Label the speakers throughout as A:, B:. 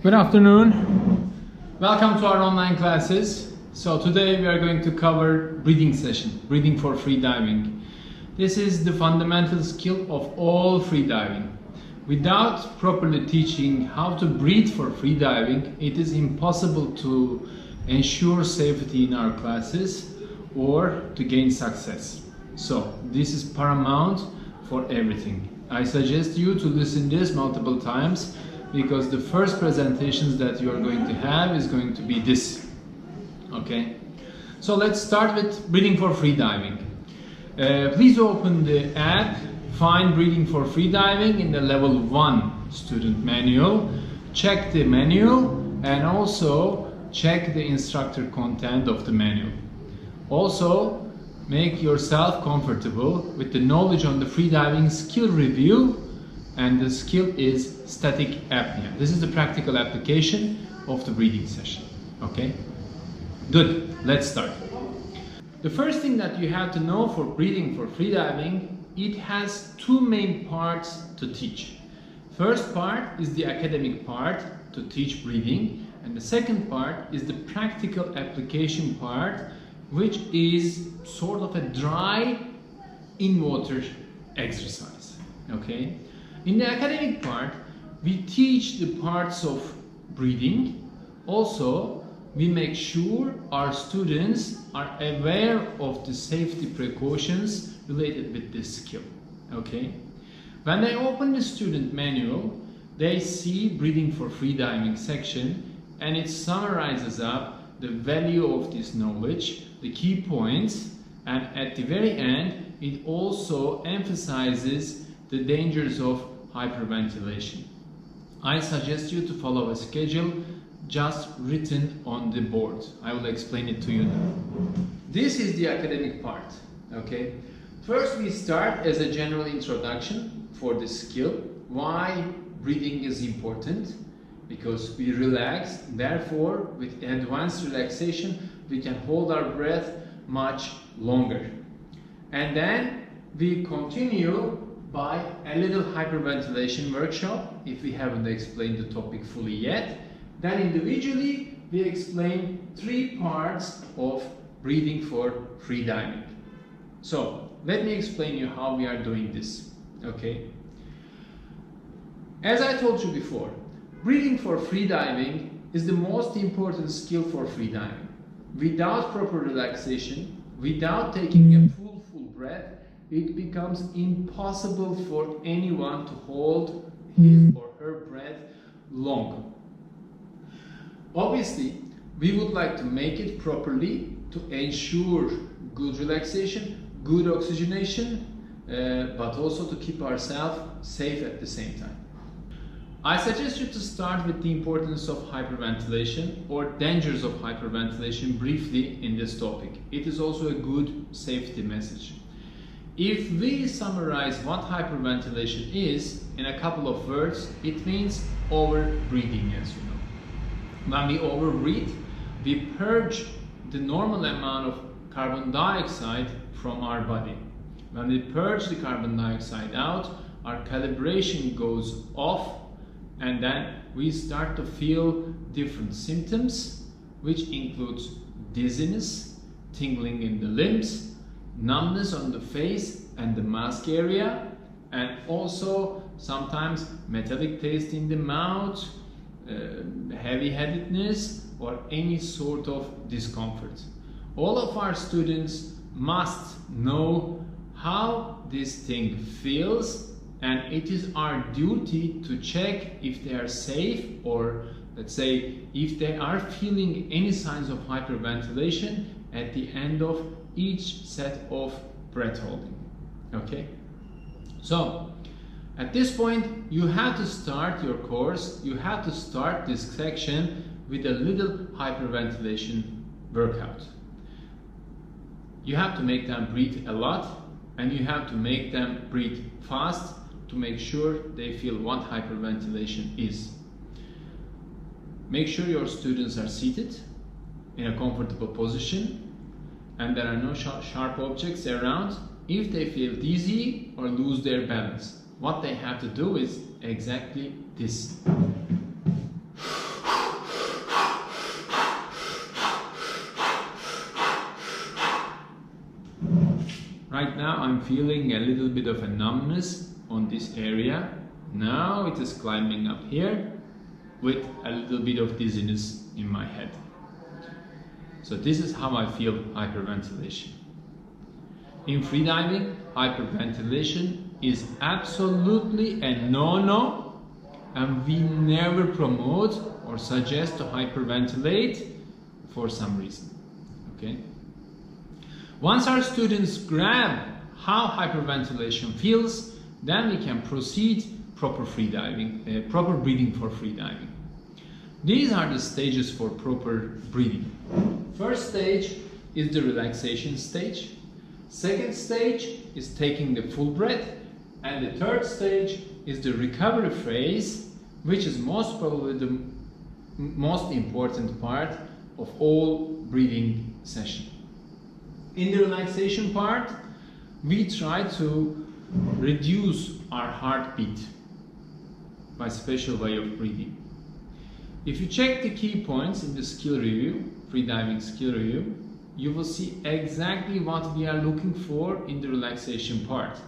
A: Good afternoon. Welcome to our online classes. So today we are going to cover breathing session, breathing for free diving. This is the fundamental skill of all free diving. Without properly teaching how to breathe for free diving, it is impossible to ensure safety in our classes or to gain success. So this is paramount for everything. I suggest you to listen this multiple times, because the first presentations that you are going to have is going to be this. Okay, so let's start with breathing for free diving. Please open the app, find breathing for free diving in the level 1 student manual. Check the manual and also check the instructor content of the manual. Also, make yourself comfortable with the knowledge on the free diving skill review, and the skill is static apnea. This is the practical application of the breathing session. Okay, good, let's start. The first thing that you have to know for breathing for free diving, it has two main parts to teach. First part is the academic part to teach breathing, and the second part is the practical application part, which is sort of a dry in water exercise. Okay, in the academic part, we teach the parts of breathing. Also, we make sure our students are aware of the safety precautions related with this skill. Okay, when they open the student manual, they see breathing for free diving section, and it summarizes up the value of this knowledge, the key points, and at the very end, it also emphasizes the dangers of hyperventilation. I suggest you to follow a schedule just written on the board. I will explain it to you now. This is the academic part. Okay, first we start as a general introduction for the skill. Why breathing is important? Because we relax, therefore with advanced relaxation we can hold our breath much longer. And then we continue by a little hyperventilation workshop, if we haven't explained the topic fully yet. Then individually we explain three parts of breathing for free diving. So let me explain you how we are doing this. Okay, as I told you before, breathing for free diving is the most important skill for free diving. Without proper relaxation, without taking a full breath, it becomes impossible for anyone to hold his or her breath long. Obviously, we would like to make it properly to ensure good relaxation, good oxygenation, but also to keep ourselves safe at the same time. I suggest you to start with the importance of hyperventilation or dangers of hyperventilation briefly in this topic. It is also a good safety message. If we summarize what hyperventilation is in a couple of words, it means over-breathing, as you know. When we over-breathe, we purge the normal amount of carbon dioxide from our body. When we purge the carbon dioxide out, our calibration goes off, and then we start to feel different symptoms, which includes dizziness, tingling in the limbs, numbness on the face and the mask area, and also sometimes metallic taste in the mouth, heavy-headedness, or any sort of discomfort. All of our students must know how this thing feels, and it is our duty to check if they are safe, or let's say if they are feeling any signs of hyperventilation at the end of each set of breath holding. Okay, so at this point you have to start your course, you have to start this section with a little hyperventilation workout. You have to make them breathe a lot, and you have to make them breathe fast to make sure they feel what hyperventilation is. Make sure your students are seated in a comfortable position and there are no sharp objects around. If they feel dizzy or lose their balance, what they have to do is exactly this. right now I'm feeling a little bit of a numbness on this area. Now it is climbing up here with a little bit of dizziness in my head. So this is how I feel hyperventilation. In freediving, hyperventilation is absolutely a no-no, and we never promote or suggest to hyperventilate for some reason. Okay? Once our students grab how hyperventilation feels, then we can proceed proper breathing for freediving. These are the stages for proper breathing. First stage is the relaxation stage. Second stage is taking the full breath. And the third stage is the recovery phase, which is most probably the most important part of all breathing session. In the relaxation part, we try to reduce our heartbeat by special way of breathing. If you check the key points in the skill review, freediving skill review, you will see exactly what we are looking for in the relaxation part.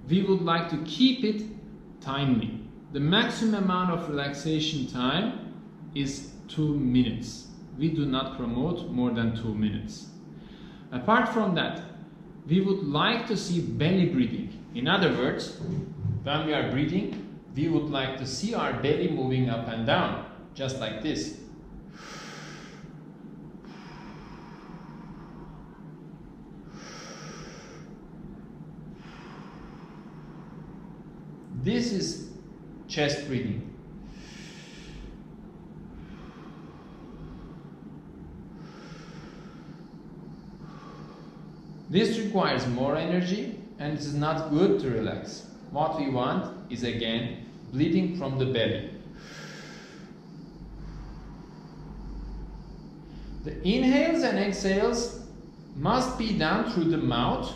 A: We would like to keep it timely. The maximum amount of relaxation time is 2 minutes. We do not promote more than 2 minutes. Apart from that, we would like to see belly breathing. In other words, when we are breathing, we would like to see our belly moving up and down, just like this. This is chest breathing. This requires more energy and it is not good to relax. What we want is again breathing from the belly. The inhales and exhales must be done through the mouth,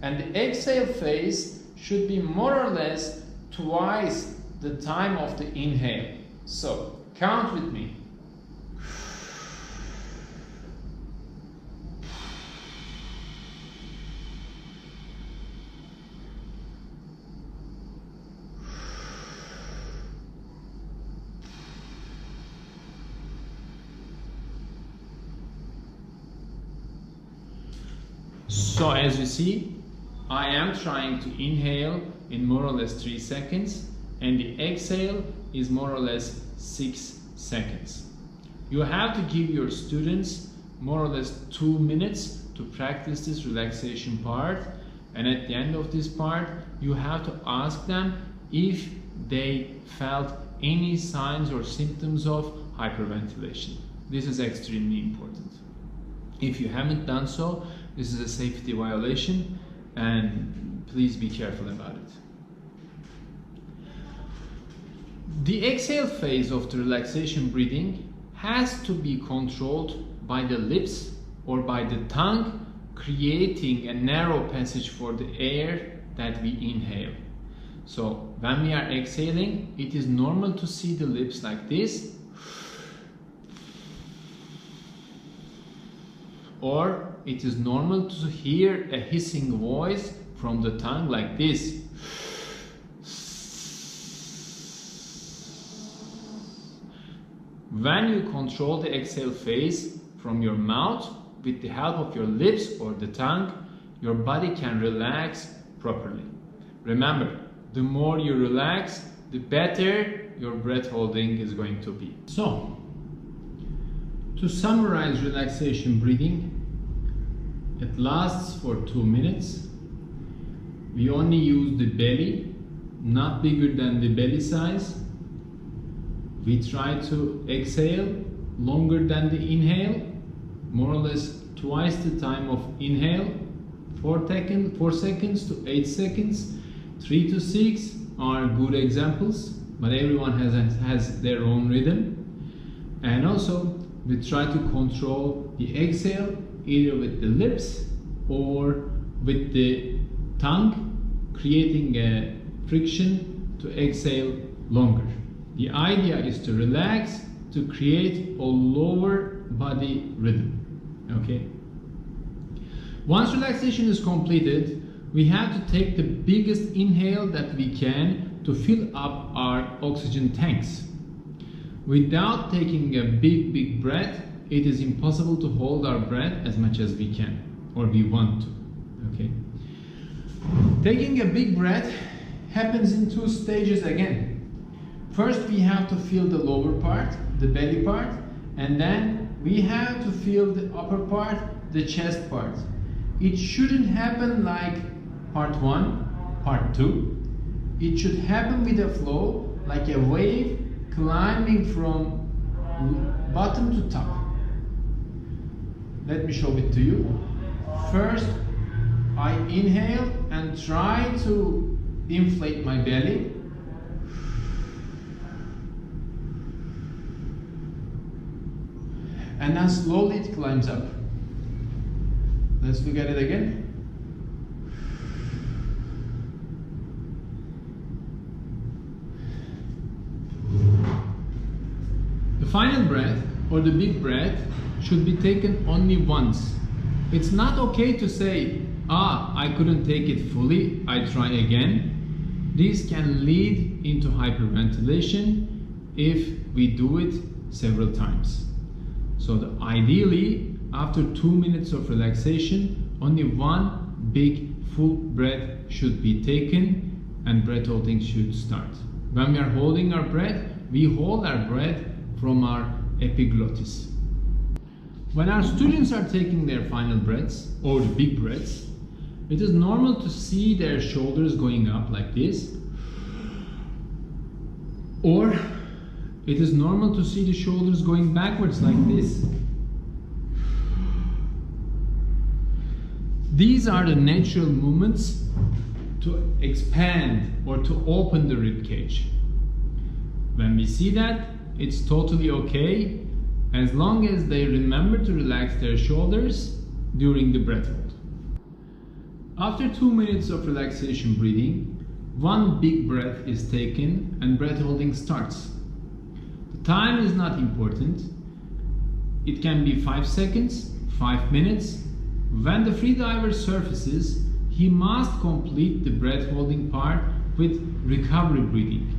A: and the exhale phase should be more or less twice the time of the inhale. So count with me. So as you see, I am trying to inhale in more or less 3 seconds and the exhale is more or less 6 seconds. You have to give your students more or less 2 minutes to practice this relaxation part, and at the end of this part you have to ask them if they felt any signs or symptoms of hyperventilation. This is extremely important. If you haven't done so, this is a safety violation and please be careful about it. The exhale phase of the relaxation breathing has to be controlled by the lips or by the tongue, creating a narrow passage for the air that we inhale. So when we are exhaling, it is normal to see the lips like this, or it is normal to hear a hissing voice from the tongue like this. When you control the exhale phase from your mouth with the help of your lips or the tongue, your body can relax properly. Remember, the more you relax, the better your breath holding is going to be. So, to summarize relaxation breathing, it lasts for 2 minutes. We only use the belly, not bigger than the belly size. We try to exhale longer than the inhale, more or less twice the time of inhale, 4 seconds to 8 seconds, 3 to 6 are good examples, but everyone has their own rhythm. And also we try to control the exhale either with the lips or with the tongue, creating a friction to exhale longer. The idea is to relax, to create a lower body rhythm. Okay. Once relaxation is completed, we have to take the biggest inhale that we can to fill up our oxygen tanks. Without taking a big breath, it is impossible to hold our breath as much as we can or we want to. Okay. Taking a big breath happens in two stages again. First, we have to feel the lower part, the belly part, and then we have to feel the upper part, the chest part. It shouldn't happen like part 1, part 2. It should happen with a flow, like a wave climbing from bottom to top. Let me show it to you. First, I inhale and try to inflate my belly. And then slowly it climbs up. Let's look at it again. The final breath, or the big breath, should be taken only once. It's not okay to say, I couldn't take it fully, I try again. This can lead into hyperventilation if we do it several times. So ideally, after 2 minutes of relaxation, only one big full breath should be taken and breath holding should start. When we are holding our breath, we hold our breath from our epiglottis. When our students are taking their final breaths or the big breaths, it is normal to see their shoulders going up like this, or it is normal to see the shoulders going backwards like this. These are the natural movements to expand or to open the rib cage. When we see that, it's totally okay as long as they remember to relax their shoulders during the breath hold. After 2 minutes of relaxation breathing, one big breath is taken and breath holding starts. The time is not important. It can be 5 seconds, 5 minutes. When the freediver surfaces, he must complete the breath holding part with recovery breathing.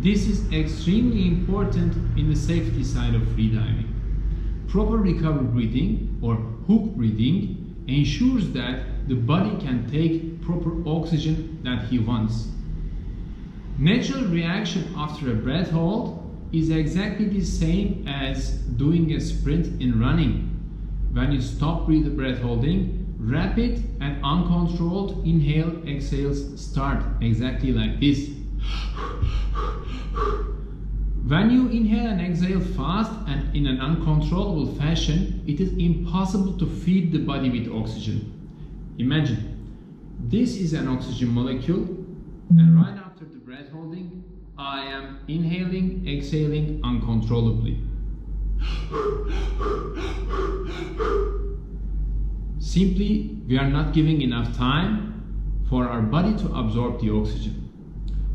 A: This is extremely important in the safety side of freediving. Proper recovery breathing or hook breathing ensures that the body can take proper oxygen that he wants. Natural reaction after a breath hold is exactly the same as doing a sprint in running. When you stop the breath holding, rapid and uncontrolled inhale exhales start exactly like this. When you inhale and exhale fast and in an uncontrollable fashion, it is impossible to feed the body with oxygen. Imagine, this is an oxygen molecule, and right after the breath holding, I am inhaling, exhaling uncontrollably. Simply, we are not giving enough time for our body to absorb the oxygen.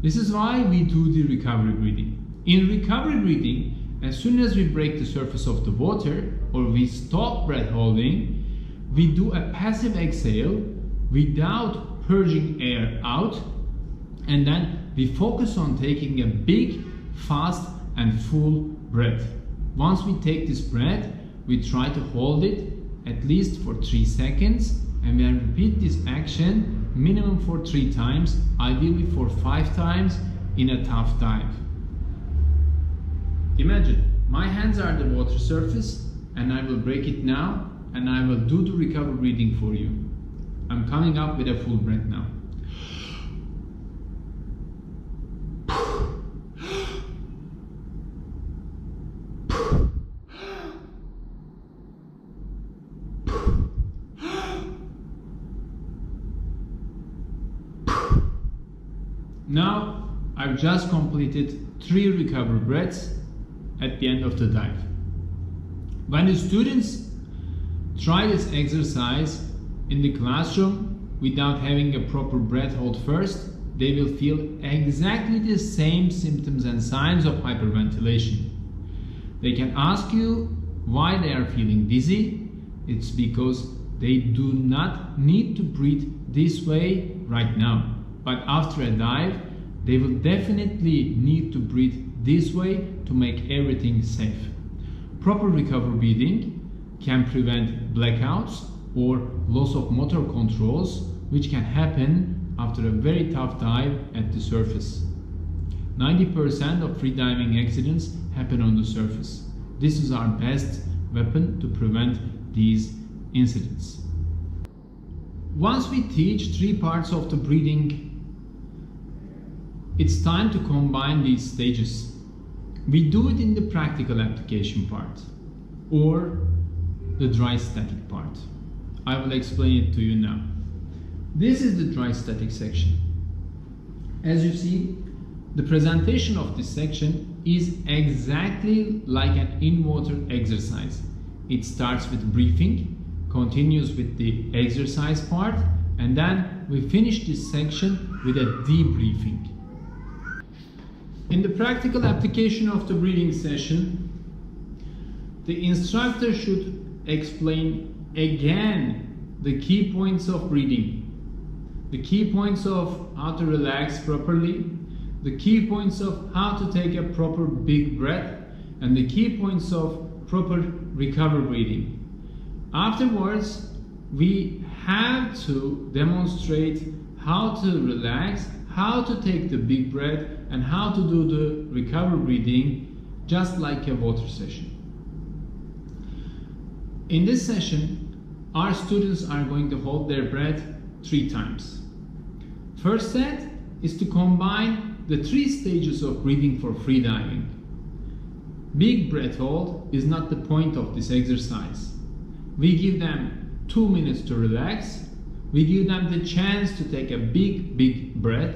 A: This is why we do the recovery breathing. In recovery breathing, as soon as we break the surface of the water or we stop breath holding, we do a passive exhale without purging air out, and then we focus on taking a big, fast and full breath. Once we take this breath, we try to hold it at least for 3 seconds, and we repeat this action minimum for 3 times, ideally for 5 times in a tough dive. Imagine, my hands are the water surface and I will break it now and I will do the recovery breathing for you. I'm coming up with a full breath now. Now, I've just completed 3 recovery breaths at the end of the dive. When the students try this exercise in the classroom without having a proper breath hold first, they will feel exactly the same symptoms and signs of hyperventilation. They can ask you why they are feeling dizzy. It's because they do not need to breathe this way right now. But after a dive, they will definitely need to breathe this way to make everything safe. Proper recovery breathing can prevent blackouts or loss of motor controls, which can happen after a very tough dive at the surface. 90% of freediving accidents happen on the surface. This is our best weapon to prevent these incidents. Once we teach 3 parts of the breathing, it's time to combine these stages. We do it in the practical application part or the dry static part. I will explain it to you now. This is the dry static section. As you see, the presentation of this section is exactly like an in-water exercise. It starts with briefing, continues with the exercise part, and then we finish this section with a debriefing. In the practical application of the breathing session, the instructor should explain again the key points of breathing, the key points of how to relax properly, the key points of how to take a proper big breath, and the key points of proper recovery breathing. Afterwards, we have to demonstrate how to relax, how to take the big breath, and how to do the recovery breathing just like a water session. In this session, our students are going to hold their breath 3 times. First set is to combine the 3 stages of breathing for freediving. Big breath hold is not the point of this exercise. We give them 2 minutes to relax. We give them the chance to take a big breath,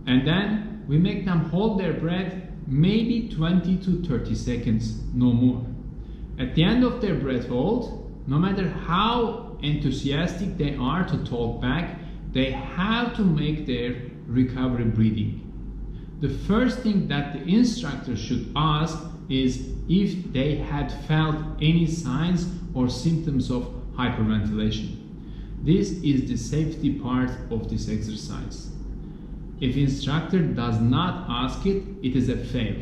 A: and then we make them hold their breath maybe 20 to 30 seconds, no more. At the end of their breath hold, no matter how enthusiastic they are to talk back, they have to make their recovery breathing. The first thing that the instructor should ask is if they had felt any signs or symptoms of hyperventilation. This is the safety part of this exercise. If instructor does not ask it, it is a fail.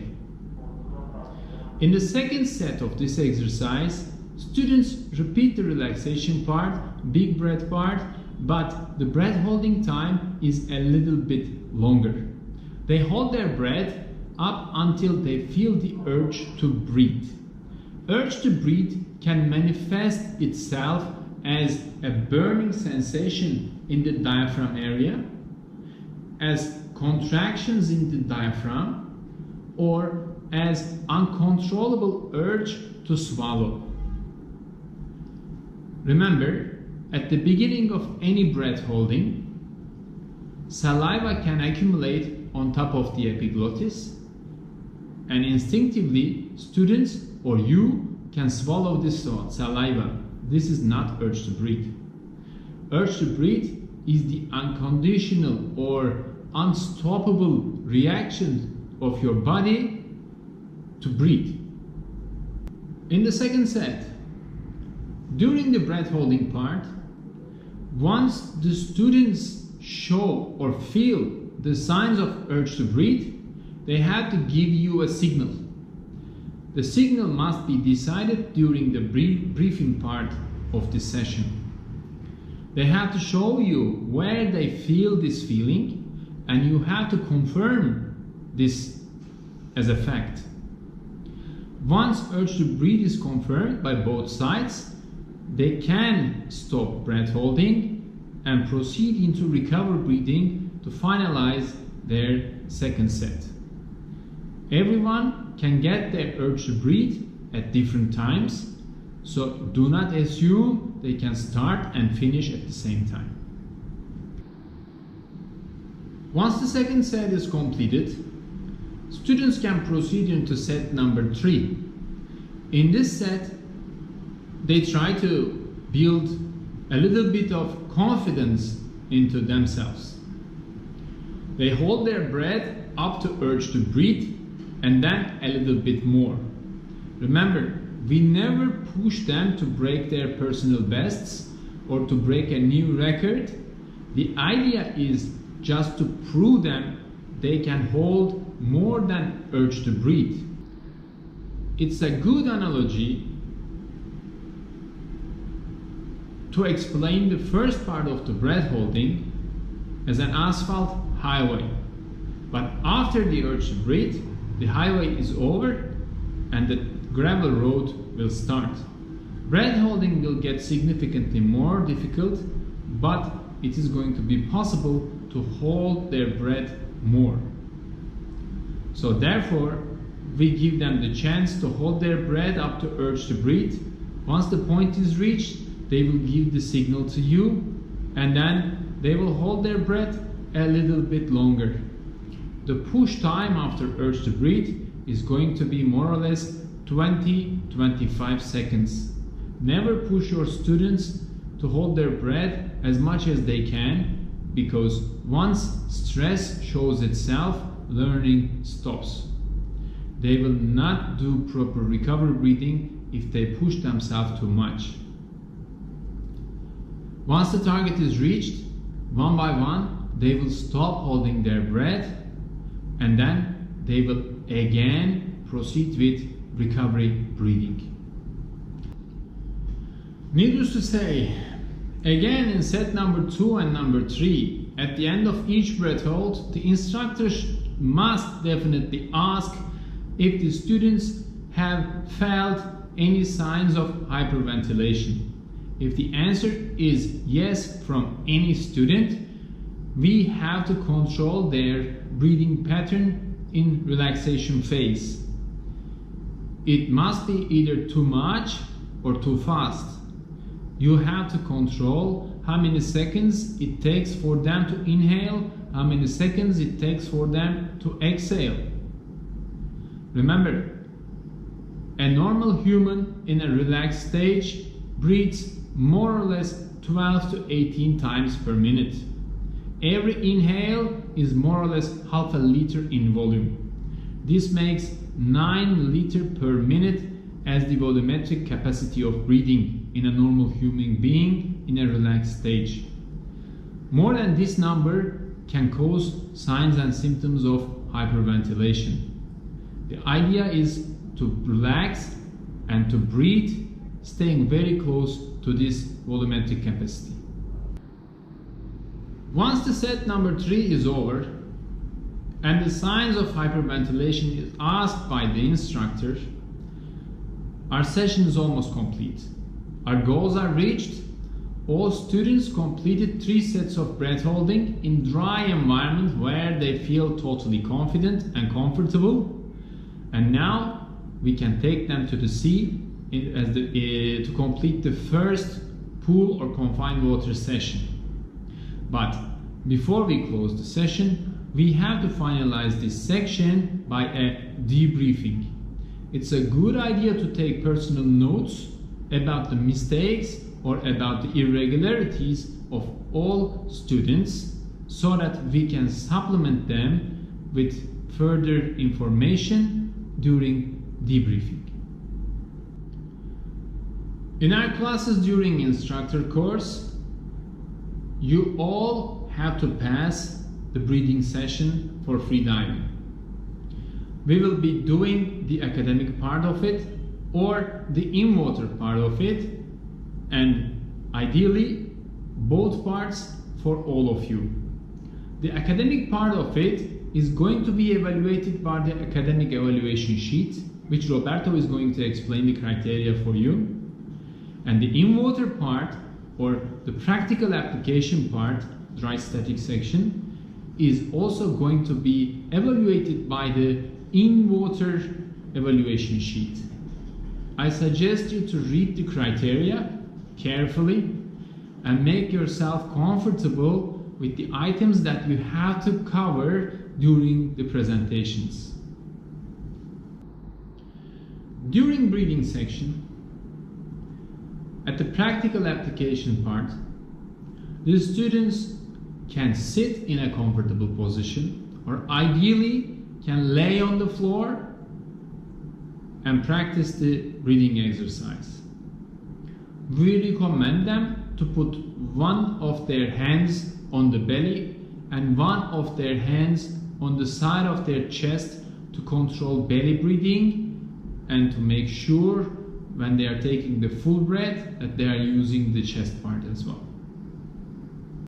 A: In the second set of this exercise, students repeat the relaxation part, big breath part, but the breath holding time is a little bit longer. They hold their breath up until they feel the urge to breathe. Urge to breathe can manifest itself as a burning sensation in the diaphragm area, as contractions in the diaphragm, or as uncontrollable urge to swallow. Remember, at the beginning of any breath holding, saliva can accumulate on top of the epiglottis, and instinctively students or you can swallow this saliva. This is not urge to breathe. Urge to breathe is the unconditional or unstoppable reaction of your body to breathe. In the second set, during the breath holding part, once the students show or feel the signs of urge to breathe, they have to give you a signal. The signal must be decided during the briefing part of the session. They have to show you where they feel this feeling, and you have to confirm this as a fact. Once urge to breathe is confirmed by both sides, they can stop breath holding and proceed into recovery breathing to finalize their second set. Everyone can get their urge to breathe at different times, so do not assume they can start and finish at the same time. Once the second set is completed, students can proceed into set number 3. In this set, they try to build a little bit of confidence into themselves. They hold their breath up to urge to breathe, and then a little bit more. Remember, we never push them to break their personal bests. or to break a new record. The idea is just to prove them they can hold more than urge to breathe. It's a good analogy to explain the first part of the breath holding as an asphalt highway. But after the urge to breathe, the highway is over and the gravel road will start. Breath holding will get significantly more difficult, but it is going to be possible to hold their breath more. So therefore, we give them the chance to hold their breath up to urge to breathe. Once the point is reached, they will give the signal to you, and then they will hold their breath a little bit longer. The push time after urge to breathe is going to be more or less 20-25 seconds. Never push your students to hold their breath as much as they can, because once stress shows itself, learning stops. They will not do proper recovery breathing if they push themselves too much. Once the target is reached, one by one, they will stop holding their breath, and then they will again proceed with recovery breathing. Needless to say, again in set number 2 and number 3, at the end of each breath hold, the instructors must definitely ask if the students have felt any signs of hyperventilation. If the answer is yes from any student, we have to control their breathing pattern in relaxation phase. It must be either too much or too fast. You have to control how many seconds it takes for them to inhale, how many seconds it takes for them to exhale. Remember, a normal human in a relaxed stage breathes more or less 12 to 18 times per minute. Every inhale is more or less half a liter in volume. This makes 9 liters per minute as the volumetric capacity of breathing in a normal human being in a relaxed stage. More than this number can cause signs and symptoms of hyperventilation. The idea is to relax and to breathe, staying very close to this volumetric capacity. Once the set number 3 is over and the signs of hyperventilation is asked by the instructor, our session is almost complete. Our goals are reached. All students completed 3 sets of breath holding in dry environment where they feel totally confident and comfortable. And now we can take them to the sea to complete the first pool or confined water session. But before we close the session, we have to finalize this section by a debriefing. It's a good idea to take personal notes about the mistakes or about the irregularities of all students so that we can supplement them with further information during debriefing. In our classes during instructor course, you all have to pass the breathing session for free diving. We will be doing the academic part of it or the in-water part of it, and ideally both parts for all of you. The academic part of it is going to be evaluated by the academic evaluation sheet, which Roberto is going to explain the criteria for you. And the in-water part, or the practical application part, dry static section, is also going to be evaluated by the in-water evaluation sheet. I suggest you to read the criteria carefully and make yourself comfortable with the items that you have to cover during the presentations. During breathing section, at the practical application part, the students can sit in a comfortable position or ideally can lay on the floor and practice the breathing exercise. We recommend them to put one of their hands on the belly and one of their hands on the side of their chest to control belly breathing and to make sure when they are taking the full breath that they are using the chest part as well.